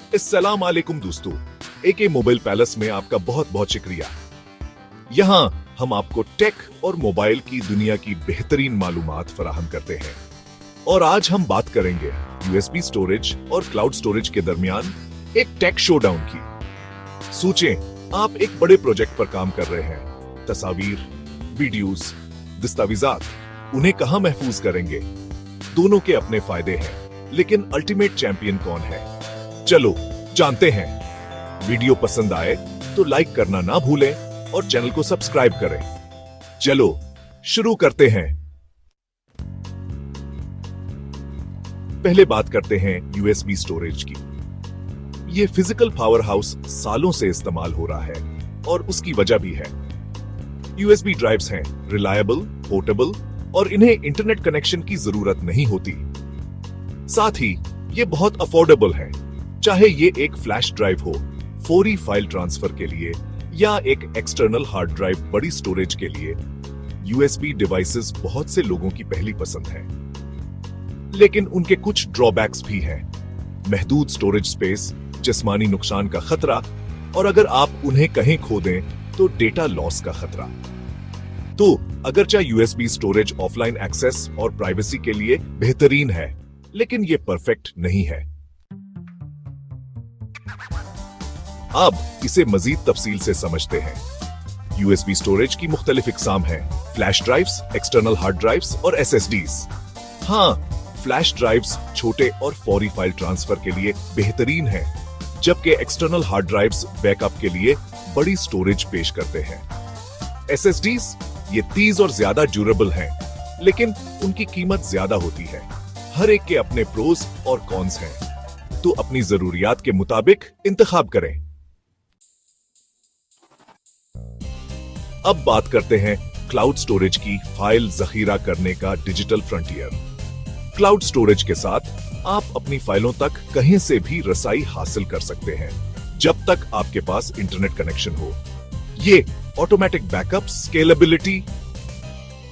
अस्सलाम वालेकुम दोस्तों, एके मोबाइल पैलेस में आपका बहुत बहुत शुक्रिया। यहाँ हम आपको टेक और मोबाइल की दुनिया की बेहतरीन मालूमात फराहम करते हैं। और आज हम बात करेंगे यूएसबी स्टोरेज और क्लाउड स्टोरेज के दरमियान एक टेक शोडाउन की। सोचें, आप एक बड़े प्रोजेक्ट पर काम कर रहे हैं। तस्वीर, वीडियोस, दस्तावेजात, उन्हें कहां महफूज करेंगे? दोनों के अपने फायदे हैं, लेकिन अल्टीमेट चैंपियन कौन है? चलो जानते हैं। वीडियो पसंद आए तो लाइक करना ना भूलें और चैनल को सब्सक्राइब करें। चलो शुरू करते हैं। पहले बात करते हैं यूएसबी स्टोरेज की। यह फिजिकल पावर हाउस सालों से इस्तेमाल हो रहा है और उसकी वजह भी है। यूएसबी ड्राइव्स हैं रिलायबल, पोर्टेबल और इन्हें इंटरनेट कनेक्शन की जरूरत नहीं होती। साथ ही ये बहुत अफोर्डेबल है, चाहे ये एक फ्लैश ड्राइव हो फौरी फाइल ट्रांसफर के लिए या एक एक्सटर्नल हार्ड ड्राइव बड़ी स्टोरेज के लिए। यूएसबी डिवाइसेस बहुत से लोगों की पहली पसंद है, लेकिन उनके कुछ ड्रॉबैक्स भी हैं। महदूद स्टोरेज स्पेस, जिस्मानी नुकसान का खतरा, और अगर आप उन्हें कहीं खो दें तो डेटा लॉस का खतरा। तो अगरचे यूएसबी स्टोरेज ऑफलाइन एक्सेस और प्राइवेसी के लिए बेहतरीन है, लेकिन ये परफेक्ट नहीं है। अब इसे मजीद तफसील से समझते हैं। यूएसबी स्टोरेज की मुख्तलिफ इकसाम हैं: flash drives, external hard drives और एसएसडीज। हाँ, फ्लैश ड्राइव्स छोटे और फौरी फाइल ट्रांसफर के लिए बेहतरीन हैं, जबकि एक्सटर्नल हार्ड ड्राइव्स बैकअप के लिए बड़ी स्टोरेज पेश करते हैं। एसएसडीज ये तेज और ज्यादा ड्यूरेबल हैं, लेकिन उनकी कीमत ज्यादा होती है। हर एक के अपने प्रोज और कॉन्स हैं, तो अपनी जरूरियात के मुताबिक इंतखाब करें। अब बात करते हैं क्लाउड स्टोरेज की, फाइल जखीरा करने का डिजिटल फ्रंटियर। क्लाउड स्टोरेज के साथ आप अपनी फाइलों तक कहीं से भी रसाई हासिल कर सकते हैं, जब तक आपके पास इंटरनेट कनेक्शन हो। ये ऑटोमेटिक बैकअप, स्केलेबिलिटी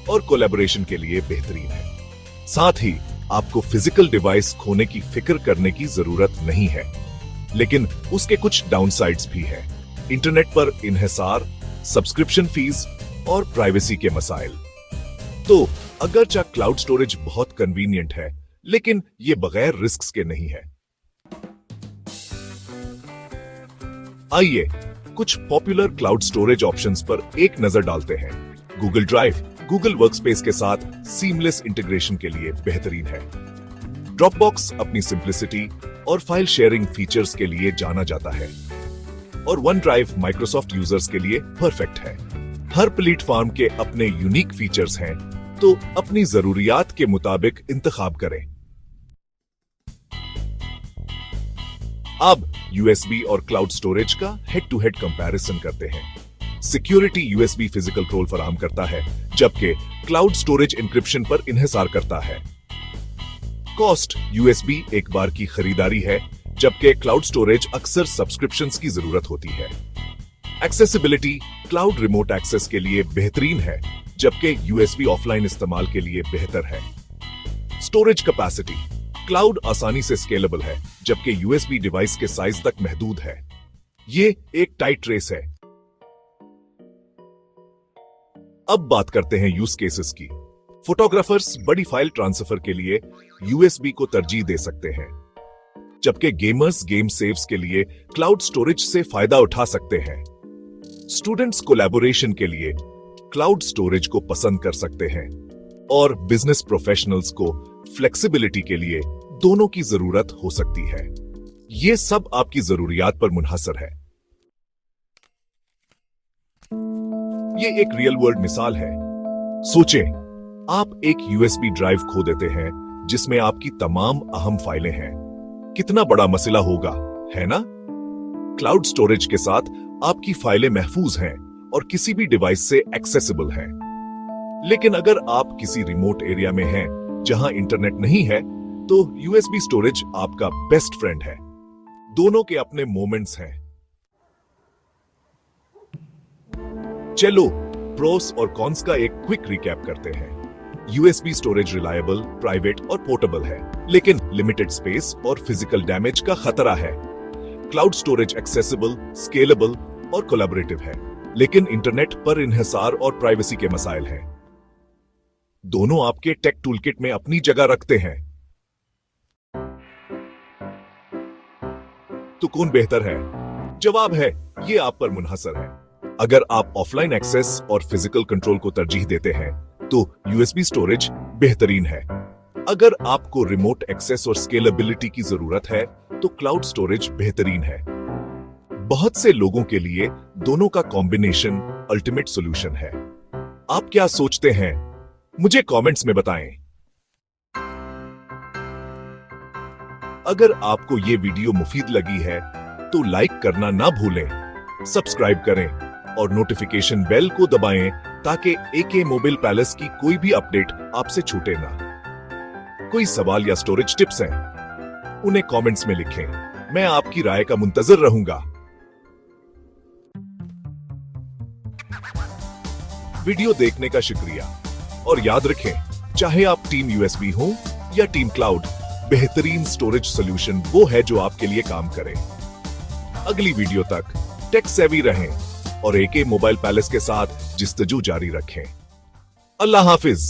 और कोलैबोरेशन के लिए बेहतरीन है। साथ ही आपको फिजिकल डिवाइस खोने की फिक्र करने की जरूरत नहीं है, लेकिन उसके कुछ डाउनसाइड्स भी हैं। इंटरनेट पर इन्हिसार, सब्सक्रिप्शन फीस और प्राइवेसी के मसाइल। तो अगरचे क्लाउड स्टोरेज बहुत कन्वीनियंट है, लेकिन ये बगैर रिस्क्स के नहीं है। आइए कुछ पॉपुलर क्लाउड स्टोरेज ऑप्शंस पर एक नजर डालते हैं। गूगल ड्राइव गूगल वर्कस्पेस के साथ सीमलेस इंटीग्रेशन के लिए बेहतरीन है। ड्रॉपबॉक्स अपनी सिंप्लिसिटी और फाइल शेयरिंग फीचर्स के लिए जाना जाता है, और वन ड्राइव माइक्रोसॉफ्ट यूजर्स के लिए परफेक्ट है। हर प्लेटफॉर्म के अपने यूनिक फीचर्स हैं, तो अपनी जरूरियात के मुताबिक इंतखाब करें। अब यूएसबी और क्लाउड स्टोरेज का हेड टू हेड कंपैरिजन करते हैं। सिक्योरिटी यूएसबी फिजिकल रोल फराहम करता है, जबकि क्लाउड स्टोरेज इंक्रिप्शन पर इन्हिसार करता है। कॉस्ट यूएसबी एक बार की खरीदारी है, जबकि क्लाउड स्टोरेज अक्सर सब्सक्रिप्शंस की जरूरत होती है। एक्सेसिबिलिटी क्लाउड रिमोट एक्सेस के लिए बेहतरीन है, जबकि यूएसबी ऑफलाइन इस्तेमाल के लिए बेहतर है। स्टोरेज कैपेसिटी क्लाउड आसानी से स्केलेबल है, जबकि यूएसबी डिवाइस के साइज तक महदूद है। ये एक टाइट रेस है। अब बात करते हैं यूज केसेस की। फोटोग्राफर्स बड़ी फाइल ट्रांसफर के लिए यूएसबी को तरजीह दे सकते हैं, जबकि गेमर्स गेम सेव्स के लिए क्लाउड स्टोरेज से फायदा उठा सकते हैं। स्टूडेंट्स कोलैबोरेशन के लिए क्लाउड स्टोरेज को पसंद कर सकते हैं, और बिजनेस प्रोफेशनल्स को फ्लेक्सिबिलिटी के लिए दोनों की जरूरत हो सकती है। यह सब आपकी जरूरियात पर मुनहसर है। यह एक रियल वर्ल्ड मिसाल है। सोचें, आप एक यूएसबी ड्राइव खो देते हैं जिसमें आपकी तमाम अहम फाइलें हैं। कितना बड़ा मसला होगा, है ना? क्लाउड स्टोरेज के साथ आपकी फाइलें महफूज हैं और किसी भी डिवाइस से एक्सेसिबल हैं। लेकिन अगर आप किसी रिमोट एरिया में हैं जहां इंटरनेट नहीं है, तो यूएसबी स्टोरेज आपका बेस्ट फ्रेंड है। दोनों के अपने मोमेंट्स हैं। चलो प्रोस और कॉन्स का एक क्विक रिकैप करते हैं। यूएसबी स्टोरेज रिलायबल, प्राइवेट और पोर्टेबल है, लेकिन लिमिटेड स्पेस और फिजिकल डैमेज का खतरा है। क्लाउड स्टोरेज एक्सेसिबल, स्केलेबल और कोलैबोरेटिव है, लेकिन इंटरनेट पर इन्हिसार और प्राइवेसी के मसाइल हैं। दोनों आपके टेक टूलकिट में अपनी जगह रखते हैं। तो कौन बेहतर है? जवाब है, ये आप पर मुनहसर है। अगर आप ऑफलाइन एक्सेस और फिजिकल कंट्रोल को तरजीह देते हैं, तो यूएसबी स्टोरेज बेहतरीन है। अगर आपको रिमोट एक्सेस और स्केलेबिलिटी की जरूरत है, तो क्लाउड स्टोरेज बेहतरीन है। बहुत से लोगों के लिए दोनों का कॉम्बिनेशन अल्टीमेट सॉल्यूशन है। आप क्या सोचते हैं? मुझे कमेंट्स में बताएं। अगर आपको ये वीडियो मुफीद लगी है, तो लाइक करना ना भूलें, सब्सक्राइब करें और नोटिफिकेशन बेल को दबाएं ताकि एके मोबाइल पैलेस की कोई भी अपडेट आपसे छूटे ना। कोई सवाल या स्टोरेज टिप्स हैं? उन्हें कमेंट्स में लिखें। मैं आपकी राय का मुंतजर रहूंगा। वीडियो देखने का शुक्रिया और याद रखें, चाहे आप टीम यूएसबी हो या टीम क्लाउड, बेहतरीन स्टोरेज सॉल्यूशन वो है जो आपके लिए काम करे। अगली वीडियो तक टेक सेवी रहें और एके मोबाइल पैलेस के साथ जिस्तजू जारी रखें। अल्लाह हाफिज।